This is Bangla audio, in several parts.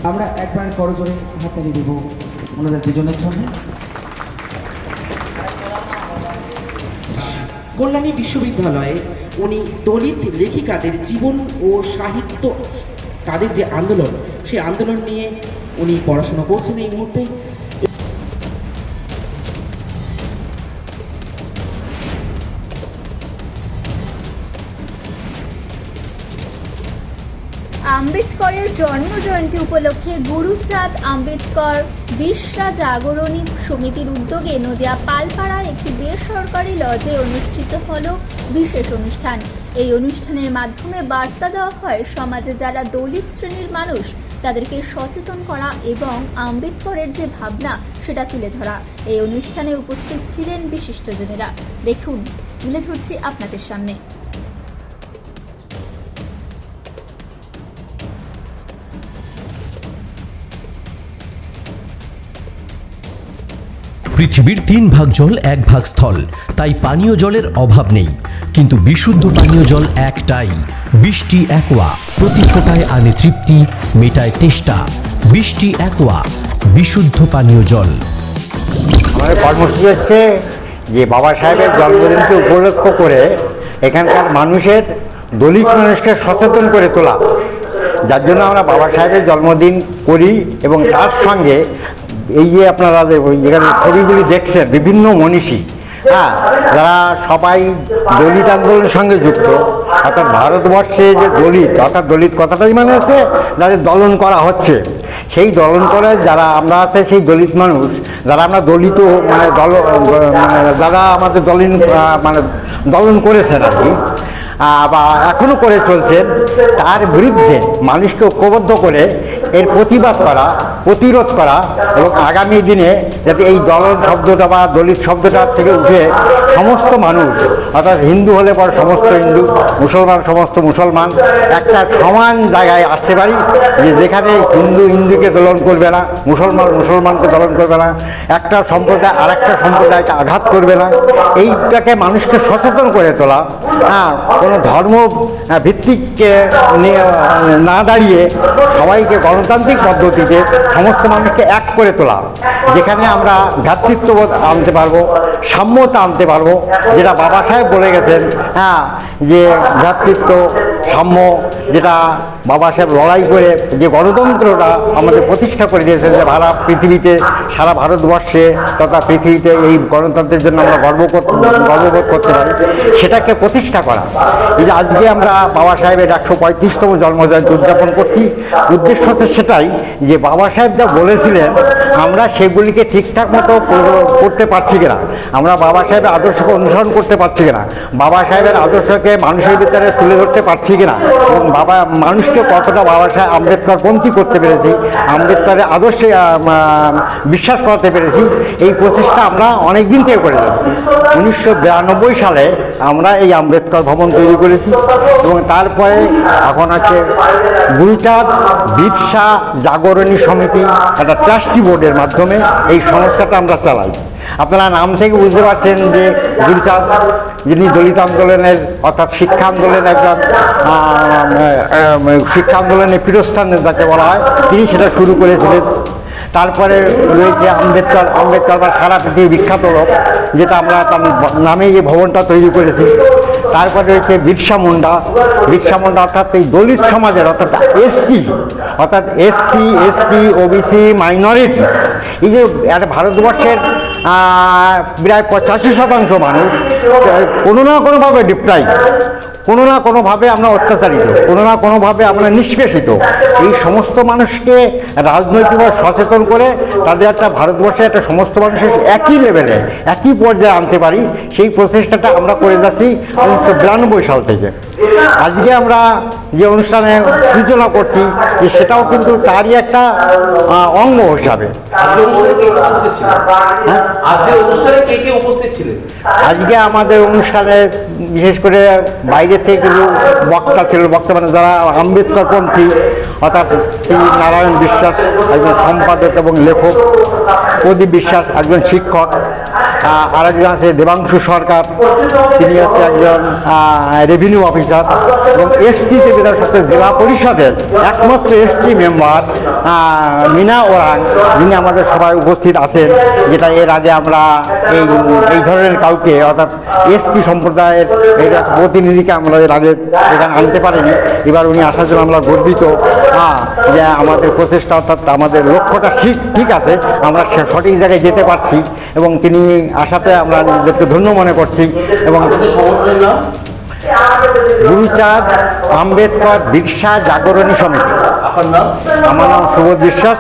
আমরা একবার করজোরে হাততালি দেব ওনাদের দুজনের জন্য। কল্যাণী বিশ্ববিদ্যালয়ে উনি দলিত লেখিকাদের জীবন ও সাহিত্য, তাদের যে আন্দোলন, সেই আন্দোলন নিয়ে উনি পড়াশোনা করছেন এই মুহূর্তে। আম্বেদকরের জন্মজয়ন্তী উপলক্ষে গুরুচাঁদ আম্বেদকর বিশ্বা জাগরণী সমিতির উদ্যোগে নদিয়া পালপাড়ায় একটি বেসরকারি লজে অনুষ্ঠিত হল বিশেষ অনুষ্ঠান। এই অনুষ্ঠানের মাধ্যমে বার্তা দেওয়া হয় সমাজে যারা দলিত শ্রেণীর মানুষ তাদেরকে সচেতন করা এবং আম্বেদকরের যে ভাবনা সেটা তুলে ধরা। এই অনুষ্ঠানে উপস্থিত ছিলেন বিশিষ্টজনেরা। দেখুন, তুলে ধরছি আপনাদের সামনে। পৃথিবীর 3 ভাগ জল 1 ভাগ স্থল, তাই পানীয় জলের অভাব নেই। কিন্তু বিশুদ্ধ পানীয় জল একটাই, বৃষ্টি অ্যাকোয়া। প্রতি ফোঁটায় আনে তৃপ্তি, মেটায় তেষ্টা। বৃষ্টি অ্যাকোয়া, বিশুদ্ধ পানীয় জল। আমাদের কর্মসূচি হচ্ছে যে বাবা সাহেবের জন্মদিনকে উপলক্ষ করে এখানকার মানুষের, দলিত মানুষকে সচেতন করে তোলা, যার জন্য আমরা বাবা সাহেবের জন্মদিন করি। এবং তার সঙ্গে এই যে আপনারা যেখানে ছবিগুলি দেখছেন, বিভিন্ন মনীষী, যারা সবাই দলিত আন্দোলনের সঙ্গে যুক্ত, অর্থাৎ ভারতবর্ষে যে দলিত, অর্থাৎ দলিত কথাটাই মানে হচ্ছে যাদের দলন করা হচ্ছে, সেই দলন করে যারা আমরা আছে, সেই দলিত মানুষ যারা আমরা দলিত মানে যারা আমাদের দলন করেছেন আর কি, বা এখনও করে চলছেন, তার বিরুদ্ধে মানুষকে ঐক্যবদ্ধ করে এর প্রতিবাদ করা, প্রতিরোধ করা, এবং আগামী দিনে যাতে এই দলন শব্দটা বা দলিত শব্দটা থেকে উঠে সমস্ত মানুষ, অর্থাৎ হিন্দু হলে পরে সমস্ত হিন্দু, মুসলমান সমস্ত মুসলমান, একটা সমান জায়গায় আসতে পারি, যে যেখানে হিন্দু হিন্দুকে দলন করবে না, মুসলমান মুসলমানকে দলন করবে না, একটা সম্প্রদায় আর একটা সম্প্রদায়কে আঘাত করবে না। এইটাকে মানুষকে সচেতন করে তোলা, কোনো ধর্ম ভিত্তিক না দাঁড়িয়ে সবাইকে গণতান্ত্রিক পদ্ধতিতে সমস্ত মানুষকে এক করে তোলা, যেখানে আমরা ভ্রাতৃত্ববোধ আনতে পারবো, সাম্যতা আনতে পারবো, যেটা বাবা সাহেব বলে গেছেন, যে ভ্রাতৃত্ব সাম্য, যেটা বাবা সাহেব লড়াই করে যে গণতন্ত্রটা আমাদের প্রতিষ্ঠা করে দিয়েছেন, যে পৃথিবীতে, সারা ভারতবর্ষে তথা পৃথিবীতে এই গণতন্ত্রের জন্য আমরা গর্ববোধ করতে পারি, সেটাকে প্রতিষ্ঠা করা। এই যে আজকে আমরা বাবা সাহেবের 135তম জন্মজয়ন্তী উদযাপন করছি, উদ্দেশ্য হচ্ছে সেটাই, যে বাবা সাহেব যা বলেছিলেন আমরা সেগুলিকে ঠিকঠাক মতো করতে পারছি কিনা, আমরা বাবা সাহেবের আদর্শকে অনুসরণ করতে পারছি কিনা, বাবা সাহেবের আদর্শকে মানুষের ভিতরে তুলে ধরতে পারছি কিনা, এবং মানুষকে কতটা বাবা সাহেব আম্বেদকরপন্থী করতে পেরেছি, আম্বেদকরের আদর্শে বিশ্বাস করাতে পেরেছি, এই প্রচেষ্টা আমরা অনেক দিন থেকে করে যাচ্ছি। 1992 সালে আমরা এই আম্বেদকর ভবন তৈরি করেছি, এবং তারপরে এখন আছে গুরুচাঁদ বিশ্বা জাগরণী সমিতি, একটা ট্রাস্টি বোর্ডের মাধ্যমে এই সংস্থাটা আমরা চালাই। আপনারা নাম থেকে বুঝতে পারছেন যে গুরুচাঁদ, যিনি দলিত আন্দোলনের, অর্থাৎ শিক্ষা আন্দোলনের একজন শিক্ষা আন্দোলনের পীঠস্থান যাকে বলা হয়, তিনি সেটা শুরু করেছিলেন। তারপরে রয়েছে আম্বেদকর বা সারা পৃথিবী বিখ্যাত লোক, যেটা আমরা তার নামে যে ভবনটা তৈরি করেছি। তারপরে রয়েছে বিরসা মুন্ডা অর্থাৎ এই দলিত সমাজের, অর্থাৎ এসসি এসটি ওবিসি মাইনরিটি, এই যে ভারতবর্ষের প্রায় 85% মানুষ কোনো না কোনোভাবে ডিপ্রাইভ, কোনো না কোনোভাবে আমরা অত্যাচারিত, কোনো না কোনোভাবে আমরা নিষ্পেষিত। এই সমস্ত মানুষকে রাজনৈতিকভাবে সচেতন করে তাদের একটা ভারতবর্ষে একটা সমস্ত মানুষের একই লেভেলে, একই পর্যায়ে আনতে পারি, সেই প্রচেষ্টাটা আমরা করে যাচ্ছি 1992 সাল থেকে। আজকে আমরা যে অনুষ্ঠানে সূচনা করছি, যে সেটাও কিন্তু তারই একটা অঙ্গ হিসাবে। আজকে আমাদের অনুষ্ঠানে বিশেষ করে বাইরে থেকে কিছু বক্তা ছিল, মানে যারা আম্বেদকরপন্থী, অর্থাৎ শ্রী নারায়ণ বিশ্বাস একজন সম্পাদক এবং লেখক, প্রদীপ বিশ্বাস একজন শিক্ষক, আরেকজন আছে দেবাংশু সরকার, তিনি হচ্ছে একজন রেভিনিউ অফিসার, পরিষদ এবং এসটি বিধান সত্ত্বেও জেলা পরিষদের একমাত্র এসটি মেম্বার মিনা ওরাং, যিনি আমাদের সবাই উপস্থিত আছেন, যেটা এর আগে আমরা এই ধরনের কাউকে অর্থাৎ এসটি সম্প্রদায়ের একটা প্রতিনিধিকে আমরা এর আগে এখানে আনতে পারিনি। এবার উনি আসার জন্য আমরা গর্বিত, যে আমাদের প্রচেষ্টা অর্থাৎ আমাদের লক্ষ্যটা ঠিক আছে, আমরা সঠিক জায়গায় যেতে পারছি এবং তিনি আসাতে আমরা নিজেদেরকে ধন্য মনে করছি। এবং গুরুচাঁদ আম্বেদকর বিরসা জাগরণী সমিতি। আমার নাম সুবোধ বিশ্বাস,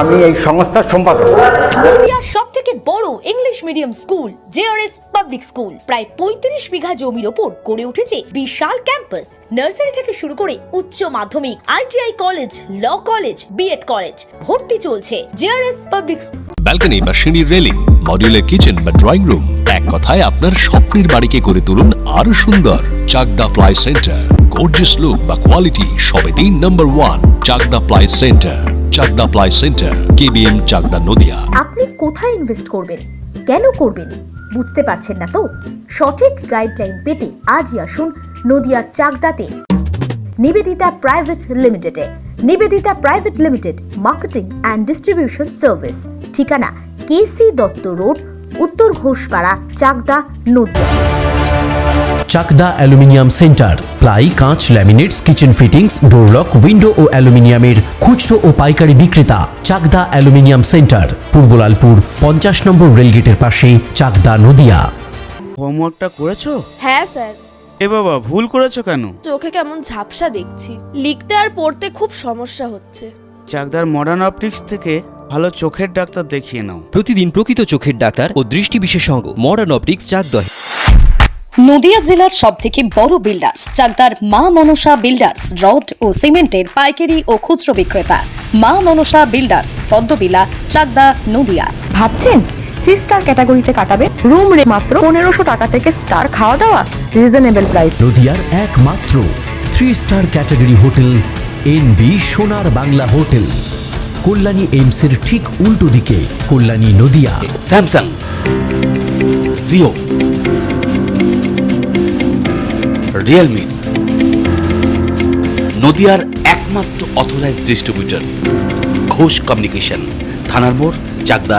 আমি এই সংস্থার সম্পাদক। নদিয়ার সবথেকে বড় English medium school JRS public school প্রায় 35 বিঘা জমির ওপর গড়ে উঠেছে বিশাল ক্যাম্পাস। নার্সারি থেকে শুরু করে উচ্চ মাধ্যমিক, ITI college, law college, BEd college, ভর্তি চলছে জেআরএস পাবলিক। ব্যালকনি বা সিঁড়ির রেলিং, মডিউলার কিচেন বা ড্রয়িং রুম, এক কথায় আপনার স্বপ্নের বাড়িকে করে তুলুন আরো সুন্দর। Chakdah ply centre, gorgeous look বা কোয়ালিটি সবেতেই number 1। Chakdah ply centre, Chakdah ply centre, KBM, Chakdah, Nadia. আপনি কোথায় ইনভেস্ট করবেন, কেন করবেন, বুঝতে পারছেন না তো? সঠিক গাইডলাইন পেতে আজই আসুন নদিয়ার চাকদাতে নিবেদিতা প্রাইভেট লিমিটেডে। Nivedita private limited marketing and distribution service, ঠিকানা K C Dutta road, Uttar Ghoshpara, Chakdaha, Nadia. Chakdaha aluminium centre, ply, কাঁচ, laminates, kitchen fittings, door lock, window ও অ্যালুমিনিয়ামের খুচরো ও পাইকারি বিক্রেতা। চাকদা অ্যালুমিনিয়াম সেন্টার, পূর্বলালপুর 50 নম্বর রেলগেটের পাশে, চাকদা, নদিয়া। হোমওয়ার্কটা করেছো? হ্যাঁ স্যার। এ বাবা, ভুল করেছো কেন? চোখে কেমন ঝাপসা দেখছি, লিখতে আর পড়তে খুব সমস্যা হচ্ছে। চাকদার মডার্ন অপটিক্স থেকে ভালো চোখের ডাক্তার দেখিয়ে নাও। প্রতিদিন প্রকৃত চোখের ডাক্তার ও দৃষ্টি বিশেষজ্ঞ মডার্ন অপটিক্স, চাকদহ। নদিয়া জেলার সবথেকে বড় বিল্ডার্স চাকদার মা মনসা বিল্ডার্স, রড ও সিমেন্টের পাইকারি ও খুচরো বিক্রেতা। মা মনসা বিল্ডার্স, পদ্মবিলা, চাকদা, নদিয়া। ভাবছেন 3 স্টার ক্যাটাগরিতে কাটাবে? রুম রে মাত্র 1500 টাকা থেকে স্টার, খাওয়া দাওয়া রিজনেবল প্রাইস। নদিয়ার একমাত্র 3 স্টার ক্যাটাগরি হোটেল এনবি সোনার বাংলা হোটেল, কল্যাণী এইমসের ঠিক উল্টো দিকে, কল্যাণী, নদিয়া। স্যামসাং, জিও, রিয়েলমি, নদিয়ার একমাত্র অথরাইজড ডিস্ট্রিবিউটর ঘোষ কমিউনিকেশন, থানার মোড়, চাকদা।